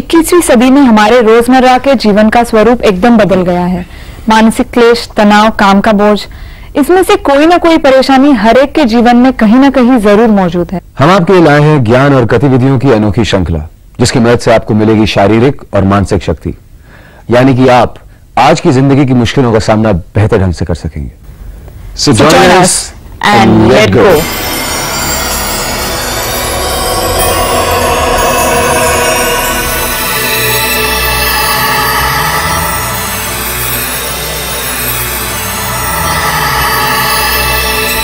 21वीं सदी में हमारे रोजमर्रा के जीवन का स्वरूप एकदम बदल गया है। मानसिक क्लेश, तनाव, काम का बोझ, इसमें से कोई ना कोई परेशानी हर एक के जीवन में कहीं ना कहीं जरूर मौजूद है। हम आपके लिए लाए हैं ज्ञान और गतिविधियों की अनोखी श्रृंखला, जिसकी मदद से आपको मिलेगी शारीरिक और मानसिक शक्ति, यानी कि आप आज की जिंदगी की मुश्किलों का सामना बेहतर ढंग से कर सकेंगे। So join us and let go.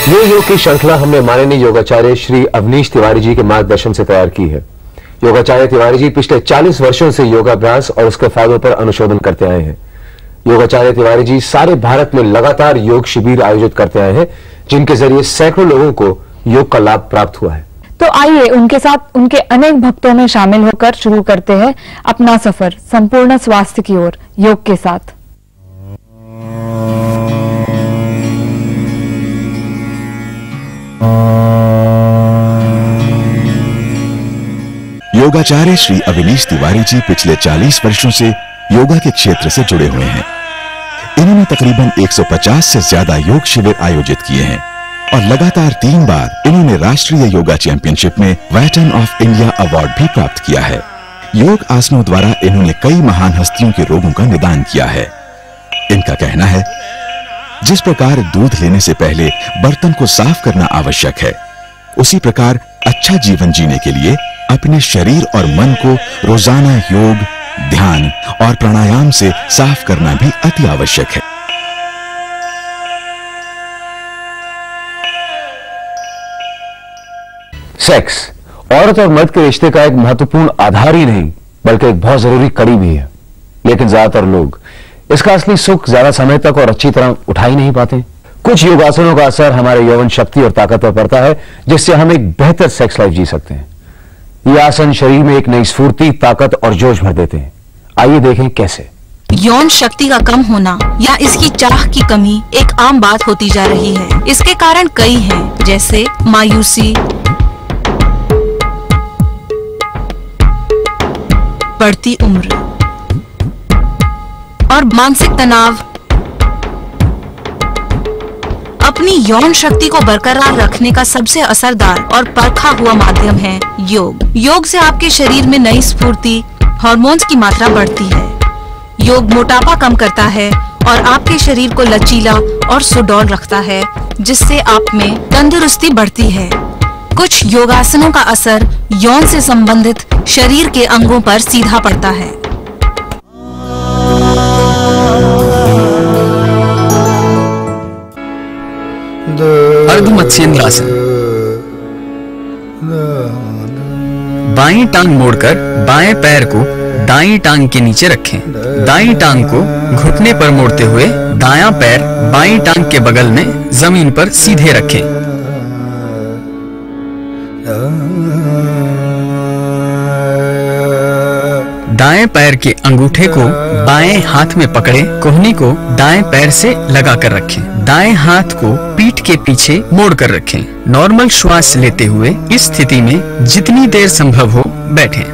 ये योग की श्रृंखला हमने माननीय योगाचार्य श्री अवनीश तिवारी जी के मार्गदर्शन से तैयार की है। योगाचार्य तिवारी जी पिछले 40 वर्षों से योगाभ्यास और उसके फायदों पर अनुशोधन करते आए हैं। योगाचार्य तिवारी जी सारे भारत में लगातार योग शिविर आयोजित करते आए हैं, जिनके जरिए सैकड़ों लोगों को योग का लाभ प्राप्त हुआ है। तो आइए उनके साथ उनके अनेक भक्तों में शामिल होकर शुरू करते हैं अपना सफर संपूर्ण स्वास्थ्य की ओर योग के साथ। योगाचार्य श्री अवनीश तिवारी जी पिछले 40 वर्षों से योगा के क्षेत्र से जुड़े हुए हैं। इन्होंने तकरीबन 150 से ज्यादा योग शिविर आयोजित किए हैं और लगातार 3 बार इन्होंने राष्ट्रीय योगा चैंपियनशिप में वेटरन ऑफ इंडिया अवार्ड भी प्राप्त किया है। योग आसनों द्वारा इन्होंने कई महान हस्तियों के रोगों का निदान किया है। इनका कहना है, जिस प्रकार दूध लेने से पहले बर्तन को साफ करना आवश्यक है, उसी प्रकार अच्छा जीवन जीने के लिए अपने शरीर और मन को रोजाना योग, ध्यान और प्राणायाम से साफ करना भी अति आवश्यक है। सेक्स औरत और मर्द के रिश्ते का एक महत्वपूर्ण आधार ही नहीं, बल्कि एक बहुत जरूरी कड़ी भी है। लेकिन ज्यादातर लोग इसका असली सुख ज्यादा समय तक और अच्छी तरह उठा ही नहीं पाते। कुछ योगासनों का असर हमारे यौवन शक्ति और ताकत पर पड़ता है, जिससे हम एक बेहतर सेक्स लाइफ जी सकते हैं। ये आसन शरीर में एक नई स्फूर्ति, ताकत और जोश भर देते हैं। आइए देखें कैसे। यौन शक्ति का कम होना या इसकी चाह की कमी एक आम बात होती जा रही है। इसके कारण कई हैं, जैसे मायूसी, बढ़ती उम्र और मानसिक तनाव। अपनी यौन शक्ति को बरकरार रखने का सबसे असरदार और परखा हुआ माध्यम है योग। योग से आपके शरीर में नई स्फूर्ति, हार्मोन्स की मात्रा बढ़ती है। योग मोटापा कम करता है और आपके शरीर को लचीला और सुडौल रखता है, जिससे आप में तंदुरुस्ती बढ़ती है। कुछ योगासनों का असर यौन से संबंधित शरीर के अंगों पर सीधा पड़ता है। अर्ध मत्स्येंद्रासन। बाईं टांग मोड़कर बाएं पैर को दाईं टांग के नीचे रखें। दाईं टांग को घुटने पर मोड़ते हुए दायां पैर बाईं टांग के बगल में जमीन पर सीधे रखें। दाएं पैर के अंगूठे को बाएं हाथ में पकड़े, कोहनी को दाएं पैर से लगाकर रखें। दाएं हाथ को पीठ के पीछे मोड़कर रखें। नॉर्मल श्वास लेते हुए इस स्थिति में जितनी देर संभव हो बैठें।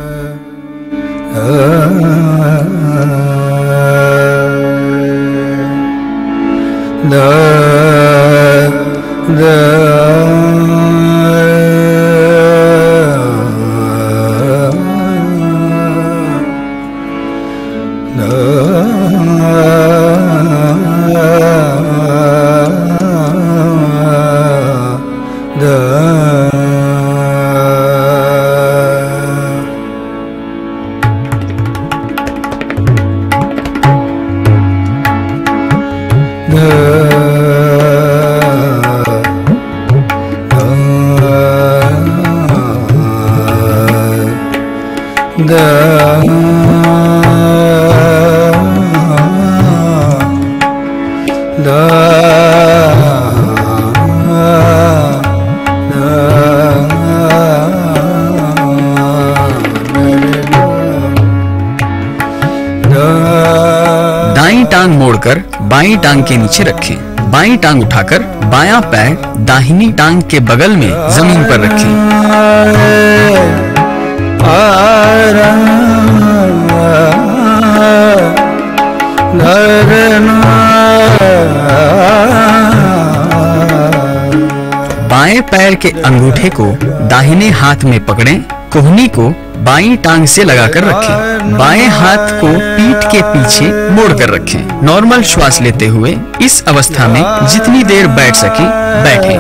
दाईं टांग मोड़कर बाईं टांग के नीचे रखें। बाईं टांग उठाकर बायां पैर दाहिनी टांग के बगल में जमीन पर रखें। पैर के अंगूठे को दाहिने हाथ में पकड़ें, कोहनी को बाईं टांग से लगाकर रखें, बाएं हाथ को पीठ के पीछे मोड़कर रखें। नॉर्मल श्वास लेते हुए इस अवस्था में जितनी देर बैठ सके बैठें।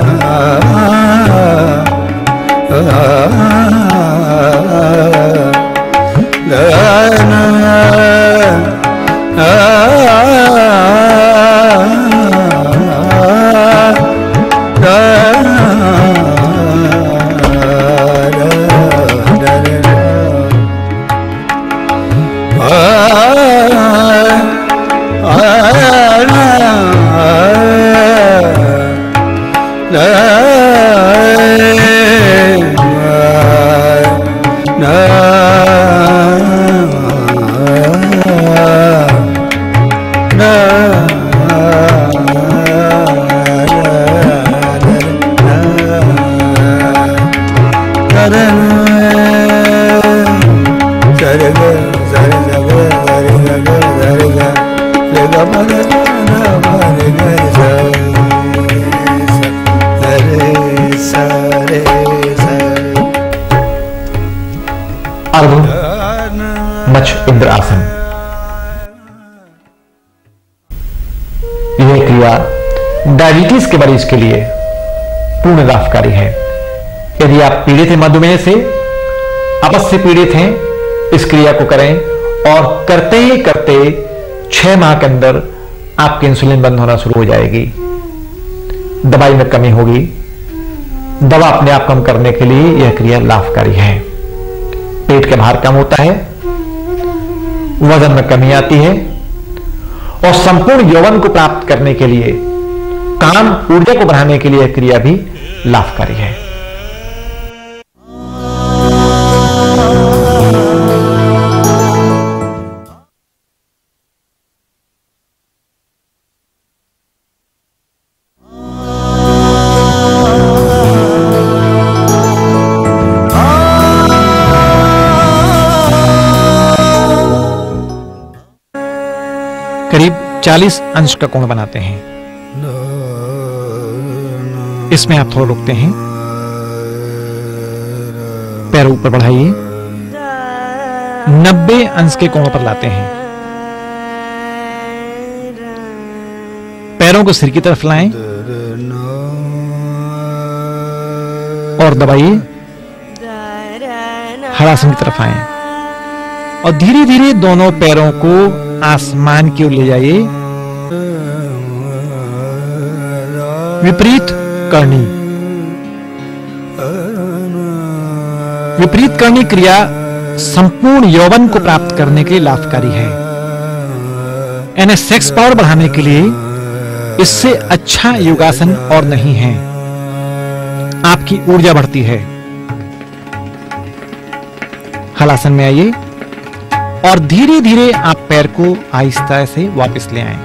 इंद्र आसन। यह क्रिया डायबिटीज के मरीज के लिए पूर्ण लाभकारी है। यदि आप पीड़ित हैं मधुमेह से, अपच से पीड़ित हैं, इस क्रिया को करें और करते ही करते 6 माह के अंदर आपकी इंसुलिन बंद होना शुरू हो जाएगी, दवाई में कमी होगी। दवा अपने आप कम करने के लिए यह क्रिया लाभकारी है। पेट के भार कम होता है, वजन में कमी आती है और संपूर्ण यौवन को प्राप्त करने के लिए, काम ऊर्जा को बढ़ाने के लिए यह क्रिया भी लाभकारी है। करीब 40 अंश का कोण बनाते हैं। इसमें आप थोड़ा रुकते हैं, पैर ऊपर बढ़ाइए, 90 अंश के कोण पर लाते हैं। पैरों को सिर की तरफ लाएं और दबाइए, हरासन की तरफ आए और धीरे धीरे दोनों पैरों को आसमान की ओर ले जाइए। विपरीत करनी। विपरीत करनी क्रिया संपूर्ण यौवन को प्राप्त करने के लिए लाभकारी है। यानी सेक्स पावर बढ़ाने के लिए इससे अच्छा योगासन और नहीं है। आपकी ऊर्जा बढ़ती है। हलासन में आइए और धीरे धीरे आप पैर को आहिस्ता से वापस ले आएं।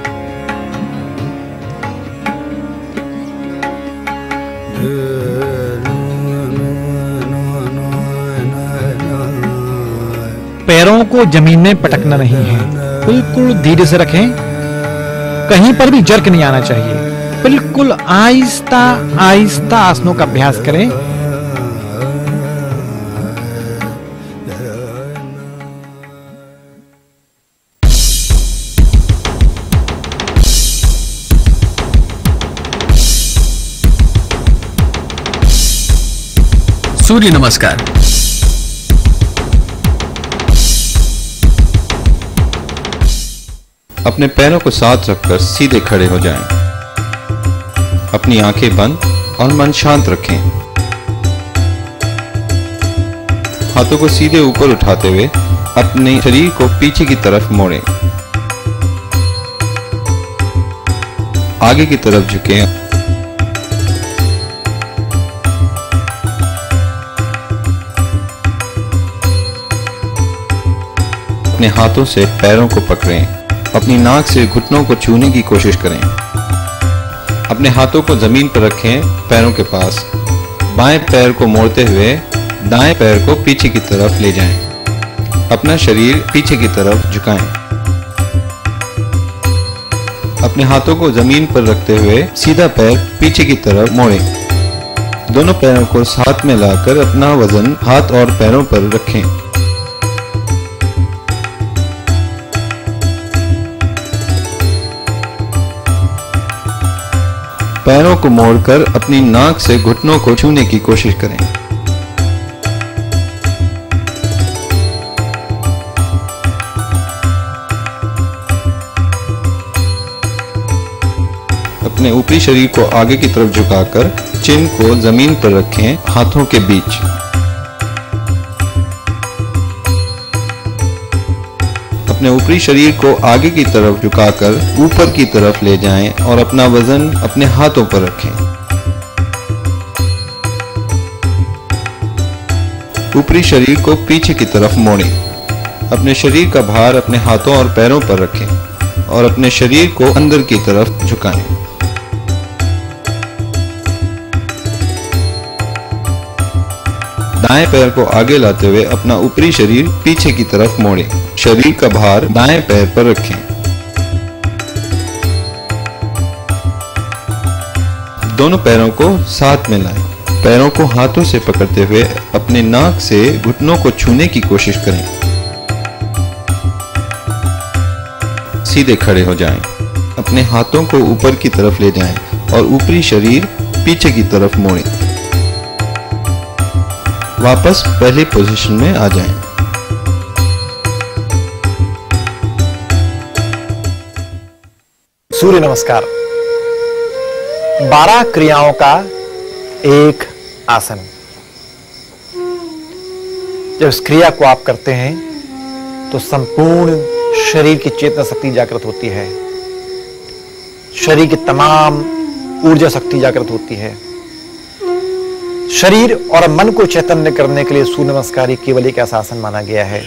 पैरों को जमीन में पटकना नहीं है, बिल्कुल धीरे से रखें। कहीं पर भी जर्क नहीं आना चाहिए। बिल्कुल आहिस्ता आहिस्ता आसनों का अभ्यास करें। सूर्य नमस्कार। अपने पैरों को साथ रखकर सीधे खड़े हो जाएं। अपनी आंखें बंद और मन शांत रखें। हाथों को सीधे ऊपर उठाते हुए अपने शरीर को पीछे की तरफ मोड़ें। आगे की तरफ झुकें। अपने हाथों से पैरों को पकड़ें। अपनी नाक से घुटनों को छूने की कोशिश करें। अपने हाथों को जमीन पर रखें, पैरों के पास। बाएं पैर को मोड़ते हुए दाएं पैर को पीछे की तरफ ले जाएं। अपना शरीर पीछे की तरफ झुकाएं। अपने हाथों को जमीन पर रखते हुए सीधा पैर पीछे की तरफ मोड़ें। दोनों पैरों को साथ में लाकर अपना वजन हाथ और पैरों पर रखें। पैरों को मोड़कर अपनी नाक से घुटनों को छूने की कोशिश करें। अपने ऊपरी शरीर को आगे की तरफ झुकाकर चिन को जमीन पर रखें, हाथों के बीच। अपने ऊपरी शरीर को आगे की तरफ झुकाकर ऊपर की तरफ ले जाएं और अपना वजन अपने हाथों पर रखें। ऊपरी शरीर को पीछे की तरफ मोड़ें। अपने शरीर का भार अपने हाथों और पैरों पर रखें और अपने शरीर को अंदर की तरफ झुकाएं। दाएं पैर को आगे लाते हुए अपना ऊपरी शरीर पीछे की तरफ मोड़ें। शरीर का भार दाएं पैर पर रखें। दोनों पैरों को साथ में लाएं। पैरों को हाथों से पकड़ते हुए अपने नाक से घुटनों को छूने की कोशिश करें। सीधे खड़े हो जाएं। अपने हाथों को ऊपर की तरफ ले जाएं और ऊपरी शरीर पीछे की तरफ मोड़ें। वापस पहली पोजीशन में आ जाएं। सूर्य नमस्कार 12 क्रियाओं का एक आसन। जब इस क्रिया को आप करते हैं तो संपूर्ण शरीर की चेतना शक्ति जागृत होती है, शरीर की तमाम ऊर्जा शक्ति जागृत होती है। शरीर और मन को चैतन्य करने के लिए सूर्य नमस्कार केवल एक ऐसा आसन माना गया है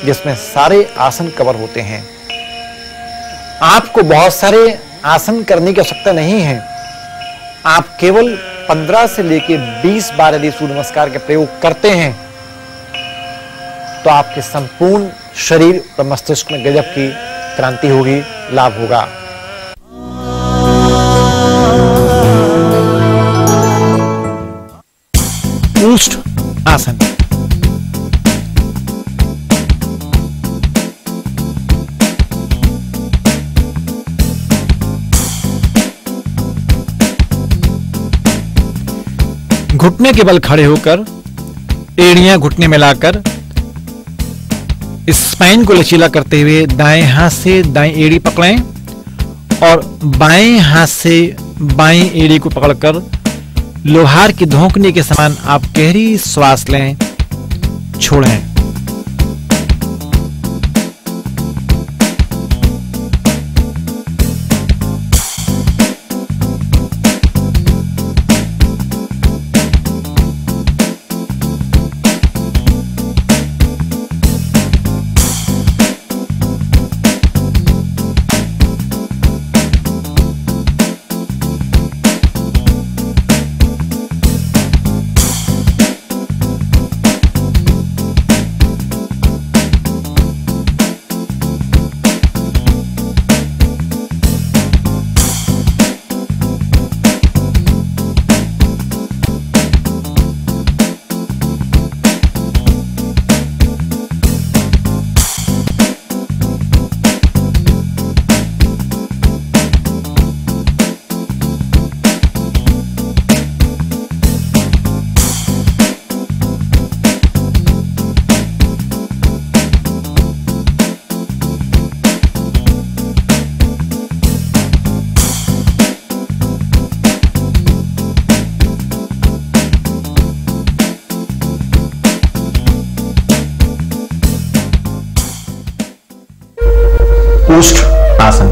जिसमें सारे आसन कवर होते हैं। आपको बहुत सारे आसन करने की आवश्यकता नहीं है। आप केवल 15 से लेकर 20 बार यदि सूर्य नमस्कार के प्रयोग करते हैं तो आपके संपूर्ण शरीर और मस्तिष्क में गजब की क्रांति होगी, लाभ होगा। ऊष्ठ आसन। घुटने के बल खड़े होकर एड़ियां घुटने में लाकर स्पाइन को लचीला करते हुए दाएं हाथ से दाएं एड़ी पकड़ें और बाएं हाथ से बाएं एड़ी को पकड़कर लोहार की धोंकने के समान आप गहरी श्वास लें, छोड़ें। ऊष्ठ आसन।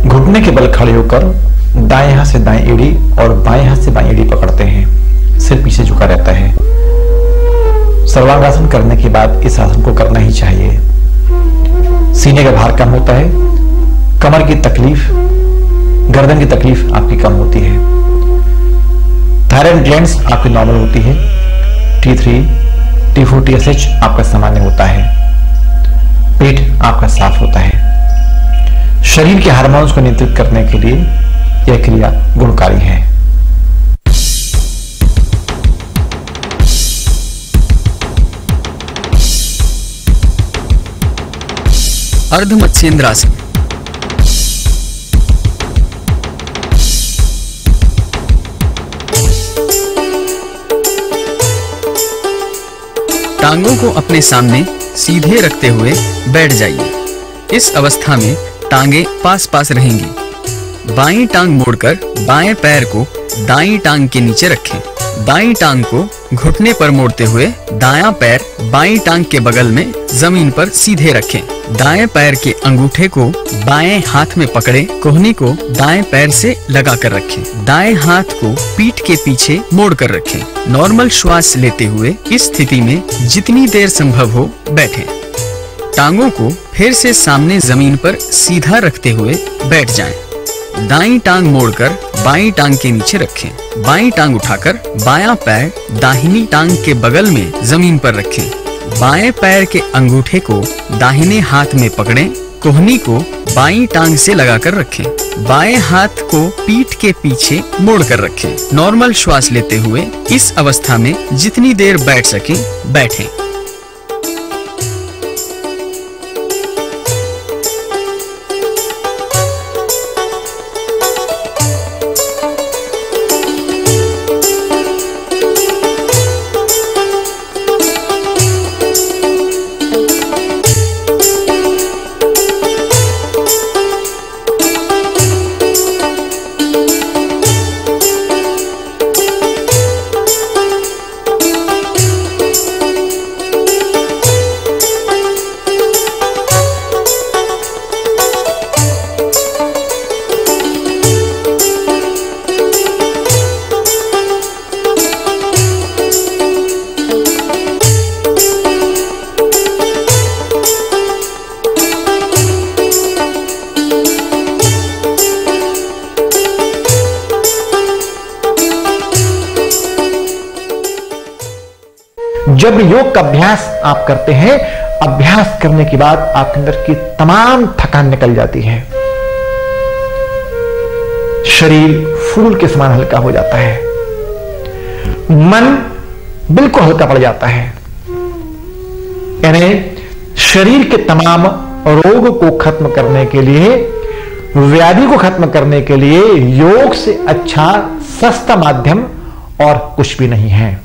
घुटने के बल खड़े होकर दाएं हाथ से दाएं एड़ी और बाएं हाथ से बाएं एड़ी पकड़ते हैं। सिर पीछे झुका रहता है। सर्वांगासन करने के बाद इस आसन को करना ही चाहिए। सीने का भार कम होता है, कमर की तकलीफ, गर्दन की तकलीफ आपकी कम होती है, थायराइड ग्लैंड्स आपकी नॉर्मल होती है, T3, T4, TSH आपका सामान्य होता है, पेट आपका साफ होता है। शरीर के हार्मोन्स को नियंत्रित करने के लिए यह क्रिया गुणकारी है। अर्ध मत्स्येंद्रासन। टांगों को अपने सामने सीधे रखते हुए बैठ जाइए। इस अवस्था में टांगे पास पास रहेंगी। बाईं टांग मोड़कर बाएं पैर को दाईं टांग के नीचे रखें। दाईं टांग को घुटने पर मोड़ते हुए दायां पैर बाईं टांग के बगल में जमीन पर सीधे रखें। दाएं पैर के अंगूठे को बाएं हाथ में पकड़े, कोहनी को दाएं पैर से लगा कर रखें। दाएं हाथ को पीठ के पीछे मोड़ कर रखें। नॉर्मल श्वास लेते हुए इस स्थिति में जितनी देर संभव हो बैठें। टांगों को फिर से सामने जमीन पर सीधा रखते हुए बैठ जाएं। दाईं टांग मोड़कर बाईं टांग के नीचे रखें। बाईं टांग उठाकर बायां पैर दाहिनी टांग के बगल में जमीन पर रखें। बाएं पैर के अंगूठे को दाहिने हाथ में पकड़ें, कोहनी को बाईं टांग से लगाकर रखें। बाएं हाथ को पीठ के पीछे मोड़ कर रखें। नॉर्मल श्वास लेते हुए इस अवस्था में जितनी देर बैठ सकें बैठें। जब योग का अभ्यास आप करते हैं, अभ्यास करने के बाद आपके अंदर की तमाम थकान निकल जाती है। शरीर फूल के समान हल्का हो जाता है। मन बिल्कुल हल्का पड़ जाता है। यानी शरीर के तमाम रोग को खत्म करने के लिए, व्याधि को खत्म करने के लिए योग से अच्छा सस्ता माध्यम और कुछ भी नहीं है।